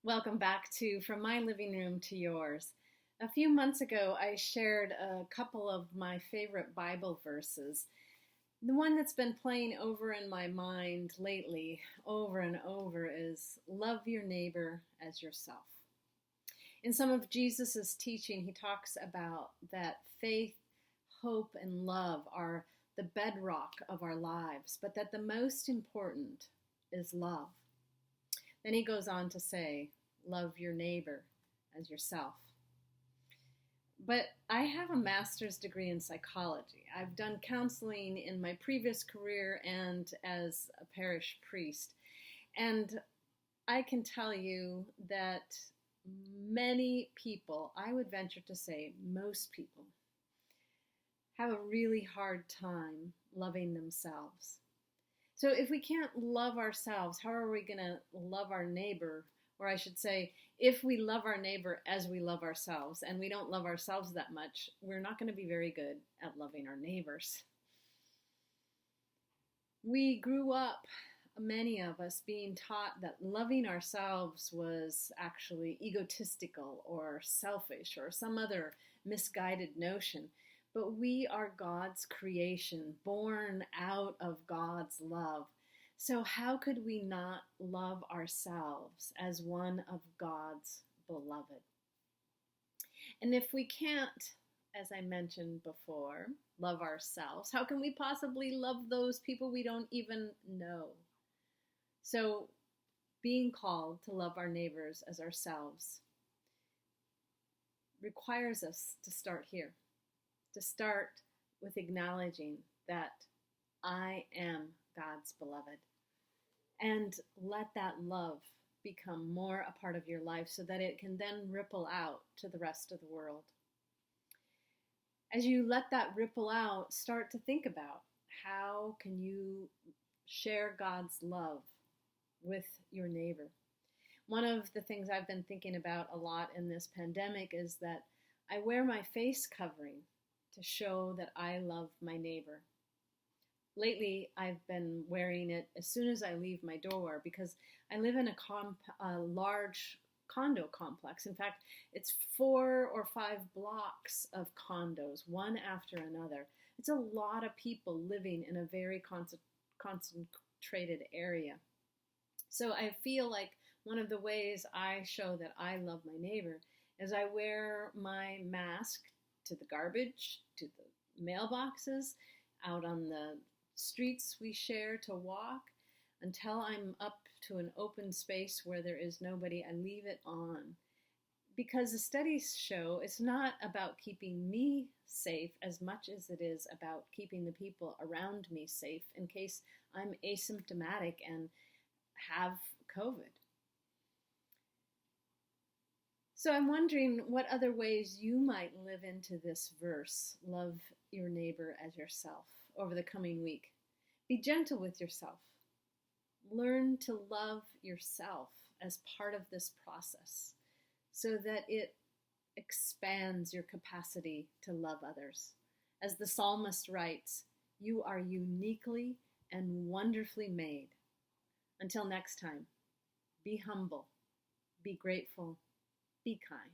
Welcome back to From My Living Room to Yours. A few months ago, I shared a couple of my favorite Bible verses. The one that's been playing over in my mind lately, over and over, is love your neighbor as yourself. In some of Jesus's teaching, he talks about that faith, hope, and love are the bedrock of our lives, but that the most important is love. Then he goes on to say, love your neighbor as yourself. But I have a master's degree in psychology. I've done counseling in my previous career and as a parish priest. And I can tell you that many people, I would venture to say most people, have a really hard time loving themselves. So if we can't love ourselves, how are we going to love our neighbor? Or I should say, if we love our neighbor as we love ourselves, and we don't love ourselves that much, we're not going to be very good at loving our neighbors. We grew up, many of us, being taught that loving ourselves was actually egotistical or selfish or some other misguided notion. But we are God's creation, born out of God's love. So how could we not love ourselves as one of God's beloved? And if we can't, as I mentioned before, love ourselves, how can we possibly love those people we don't even know? So being called to love our neighbors as ourselves requires us to start here. To start with acknowledging that I am God's beloved. And let that love become more a part of your life so that it can then ripple out to the rest of the world. As you let that ripple out, start to think about how can you share God's love with your neighbor. One of the things I've been thinking about a lot in this pandemic is that I wear my face covering to show that I love my neighbor. Lately, I've been wearing it as soon as I leave my door because I live in a large condo complex. In fact, it's 4 or 5 blocks of condos, one after another. It's a lot of people living in a very concentrated area. So I feel like one of the ways I show that I love my neighbor is I wear my mask to the garbage, to the mailboxes, out on the streets we share to walk. Until I'm up to an open space where there is nobody, I leave it on. Because the studies show it's not about keeping me safe as much as it is about keeping the people around me safe in case I'm asymptomatic and have COVID. So I'm wondering what other ways you might live into this verse, love your neighbor as yourself, over the coming week. Be gentle with yourself. Learn to love yourself as part of this process so that it expands your capacity to love others. As the psalmist writes, you are uniquely and wonderfully made. Until next time, be humble, be grateful, be kind.